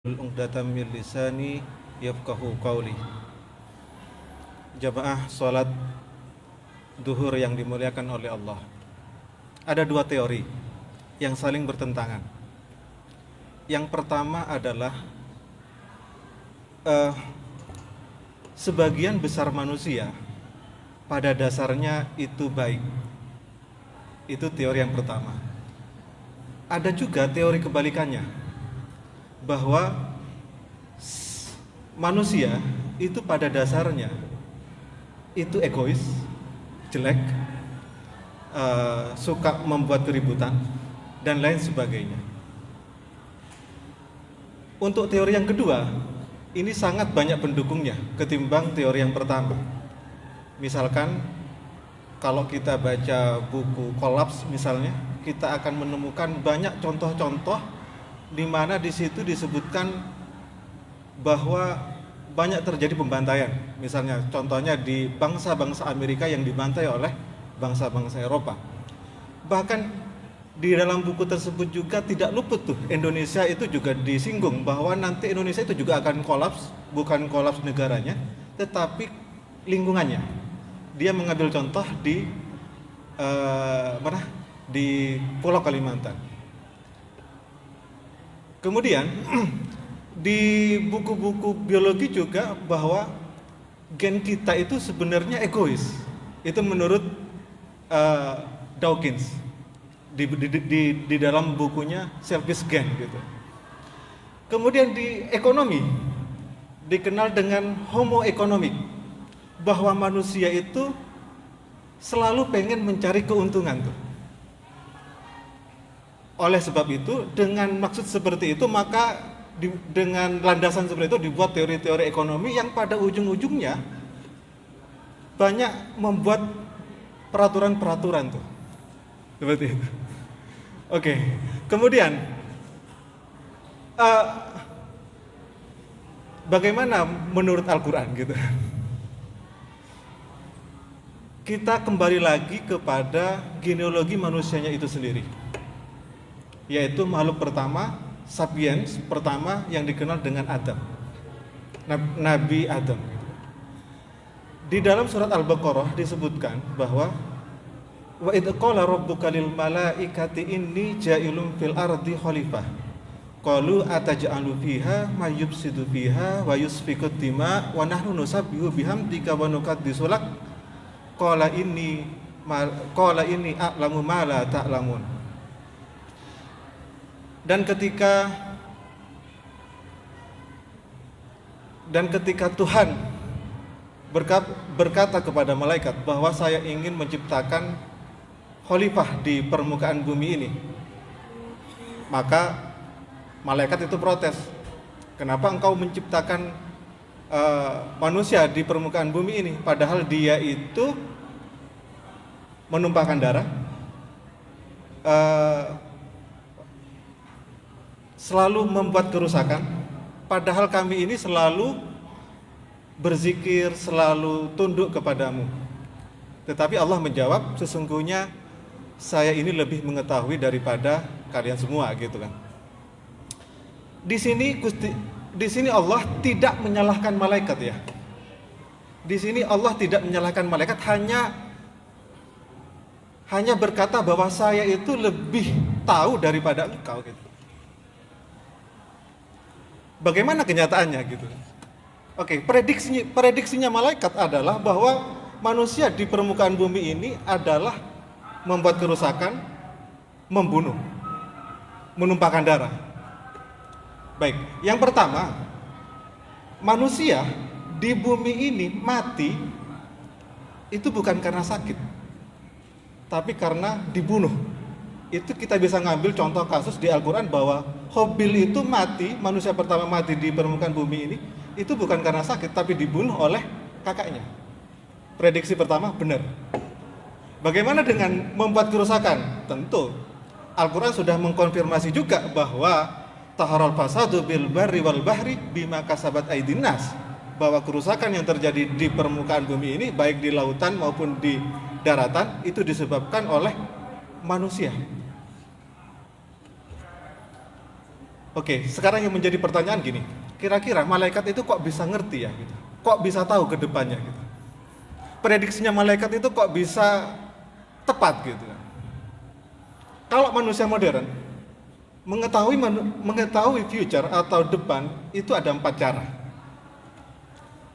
Uqdatam min lisani yafqahu qawli. Jamaah salat duhur yang dimuliakan oleh Allah. Ada dua teori yang saling bertentangan. Yang pertama adalah sebagian besar manusia pada dasarnya itu baik. Itu teori yang pertama. Ada juga teori kebalikannya, bahwa manusia itu pada dasarnya itu egois, jelek, suka membuat keributan dan lain sebagainya. Untuk teori yang kedua, ini sangat banyak pendukungnya ketimbang teori yang pertama. Misalkan kalau kita baca buku Kolaps misalnya, kita akan menemukan banyak contoh-contoh di mana di situ disebutkan bahwa banyak terjadi pembantaian. Misalnya contohnya di bangsa-bangsa Amerika yang dibantai oleh bangsa-bangsa Eropa. Bahkan di dalam buku tersebut juga tidak luput tuh Indonesia itu juga disinggung, bahwa nanti Indonesia itu juga akan kolaps, bukan kolaps negaranya, tetapi lingkungannya. Dia mengambil contoh di di Pulau Kalimantan. Kemudian di buku-buku biologi juga bahwa gen kita itu sebenarnya egois. Itu menurut Dawkins di dalam bukunya Selfish Gen gitu. Kemudian di ekonomi dikenal dengan Homo economic, bahwa manusia itu selalu pengen mencari keuntungan tuh. Oleh sebab itu, dengan maksud seperti itu, maka dengan landasan seperti itu dibuat teori-teori ekonomi yang pada ujung-ujungnya banyak membuat peraturan-peraturan tuh. Seperti itu. Oke. Kemudian bagaimana menurut Al-Quran gitu? Kita kembali lagi kepada genealogi manusianya itu sendiri, yaitu makhluk pertama, sapiens pertama yang dikenal dengan Adam, Nabi Adam. Di dalam surat Al-Baqarah disebutkan bahwa wa idz qala rabbuka lil malaikati inni ja'ilun fil ardi khalifah qalu ataj'alu fiha may yufsidu fiha wa yusfiku dima wa nahnu nusabbihu bihamdika wa nuqaddisu lak qala inni a'lamu ma la ta'lamun. Dan ketika Tuhan berkata kepada malaikat bahwa saya ingin menciptakan khalifah di permukaan bumi ini, maka malaikat itu protes, kenapa engkau menciptakan manusia di permukaan bumi ini, padahal dia itu menumpahkan darah, selalu membuat kerusakan, padahal kami ini selalu berzikir, selalu tunduk kepadamu. Tetapi Allah menjawab, sesungguhnya saya ini lebih mengetahui daripada kalian semua, gitu kan. Di sini Allah tidak menyalahkan malaikat ya. Di sini Allah tidak menyalahkan malaikat, hanya berkata bahwa saya itu lebih tahu daripada engkau gitu. Bagaimana kenyataannya gitu? Oke, prediksinya malaikat adalah bahwa manusia di permukaan bumi ini adalah membuat kerusakan, membunuh, menumpahkan darah. Baik, yang pertama, manusia di bumi ini mati itu bukan karena sakit, tapi karena dibunuh. Itu kita bisa ngambil contoh kasus di Al-Quran bahwa Habil itu mati, manusia pertama mati di permukaan bumi ini, itu bukan karena sakit, tapi dibunuh oleh kakaknya. Prediksi pertama benar. Bagaimana dengan membuat kerusakan? Tentu Al-Quran sudah mengkonfirmasi juga bahwa taharal fasadu bil barri wal bahri bima kasabat aydin nas, bahwa kerusakan yang terjadi di permukaan bumi ini, baik di lautan maupun di daratan, itu disebabkan oleh manusia. Oke, sekarang yang menjadi pertanyaan gini, kira-kira malaikat itu kok bisa ngerti ya gitu? Kok bisa tahu ke depannya gitu? Prediksinya malaikat itu kok bisa tepat gitu? Kalau manusia modern mengetahui future atau depan itu ada 4 cara.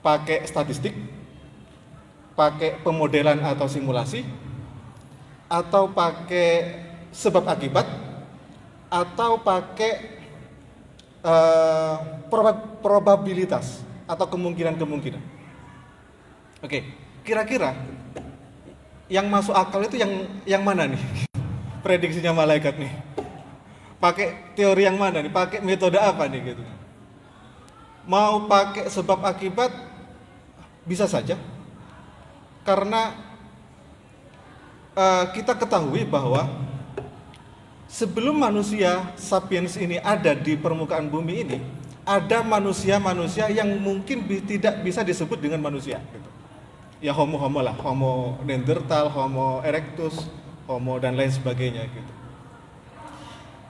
Pakai statistik, pakai pemodelan atau simulasi, atau pakai sebab akibat, atau pakai probabilitas atau kemungkinan-kemungkinan. Oke, kira-kira yang masuk akal itu yang mana nih? Prediksinya malaikat nih. Pakai teori yang mana nih? Pakai metode apa nih gitu? Mau pakai sebab akibat bisa saja. Karena kita ketahui bahwa sebelum manusia sapiens ini ada di permukaan bumi ini, ada manusia-manusia yang mungkin tidak bisa disebut dengan manusia gitu. Ya homo lah, homo neanderthal, homo erectus, homo dan lain sebagainya gitu.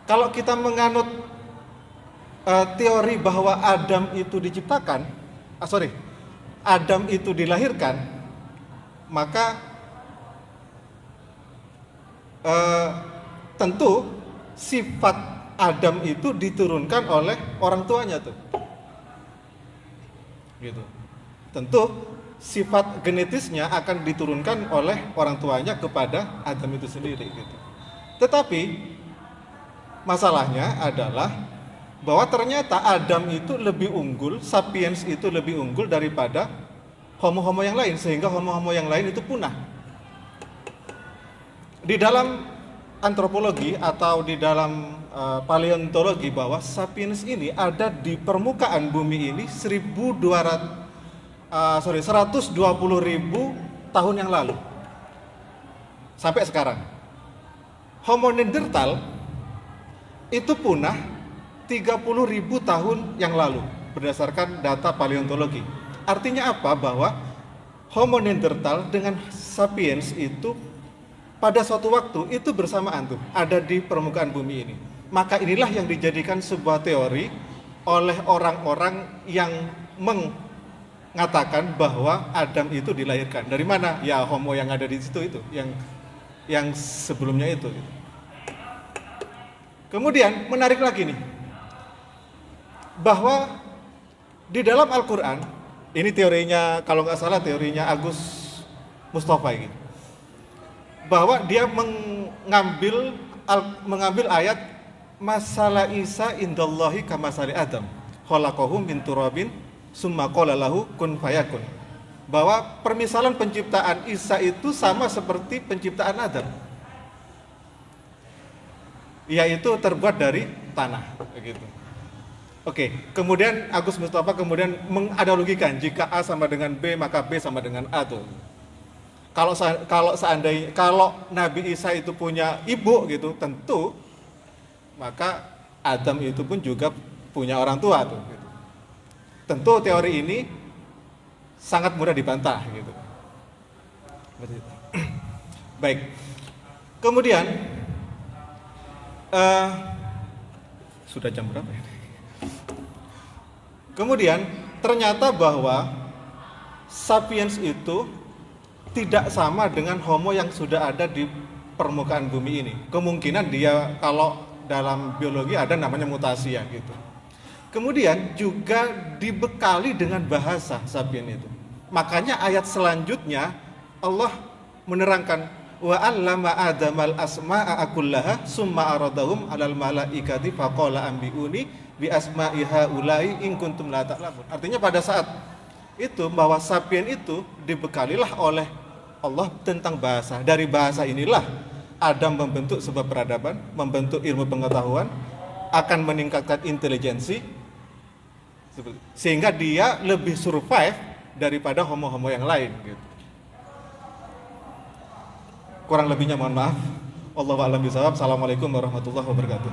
Kalau kita menganut teori bahwa Adam itu diciptakan, Adam itu dilahirkan, maka tentu sifat Adam itu diturunkan oleh orang tuanya tuh. Gitu. Tentu sifat genetisnya akan diturunkan oleh orang tuanya kepada Adam itu sendiri gitu. Tetapi masalahnya adalah bahwa ternyata Adam itu lebih unggul, sapiens itu lebih unggul daripada homo-homo yang lain, sehingga homo-homo yang lain itu punah. Di dalam antropologi atau di dalam paleontologi bahwa sapiens ini ada di permukaan bumi ini 120.000 tahun yang lalu sampai sekarang. Homo neanderthal itu punah 30.000 tahun yang lalu berdasarkan data paleontologi. Artinya apa? Bahwa Homo neanderthal dengan sapiens itu pada suatu waktu itu bersamaan tuh ada di permukaan bumi ini. Maka inilah yang dijadikan sebuah teori oleh orang-orang yang mengatakan bahwa Adam itu dilahirkan. Dari mana? Ya homo yang ada di situ itu, yang sebelumnya itu. Kemudian menarik lagi nih, bahwa di dalam Al-Quran, ini teorinya kalau nggak salah teorinya Agus Mustafa ini, bahwa dia mengambil ayat masalah Isa indallahi kamasali Adam khalaqahu min turabin summa qala lahu kun fayakun, bahwa permisalan penciptaan Isa itu sama seperti penciptaan Adam, yaitu terbuat dari tanah begitu. Oke, kemudian Agus Mustafa kemudian menganalogikan jika A sama dengan B maka B sama dengan A tuh. Kalau Nabi Isa itu punya ibu gitu, tentu maka Adam itu pun juga punya orang tua tuh. Gitu. Tentu teori ini sangat mudah dibantah gitu. Baik. Kemudian sudah jam berapa ya? Kemudian ternyata bahwa sapiens itu tidak sama dengan homo yang sudah ada di permukaan bumi ini. Kemungkinan dia kalau dalam biologi ada namanya mutasi ya gitu. Kemudian juga dibekali dengan bahasa sapiens itu. Makanya ayat selanjutnya Allah menerangkan wa 'allama adamal asma'a kullaha summa aradahum 'alal malaikati faqala anbi'uni bi asma'i haula'i in kuntum la ta'lamun. Artinya pada saat itu bahwa sapiens itu dibekalilah oleh Allah tentang bahasa. Dari bahasa inilah Adam membentuk sebuah peradaban, membentuk ilmu pengetahuan, akan meningkatkan intelijensi, sehingga dia lebih survive daripada homo-homo yang lain. Gitu. Kurang lebihnya mohon maaf. Wallahu a'lam bishawab. Assalamualaikum warahmatullahi wabarakatuh.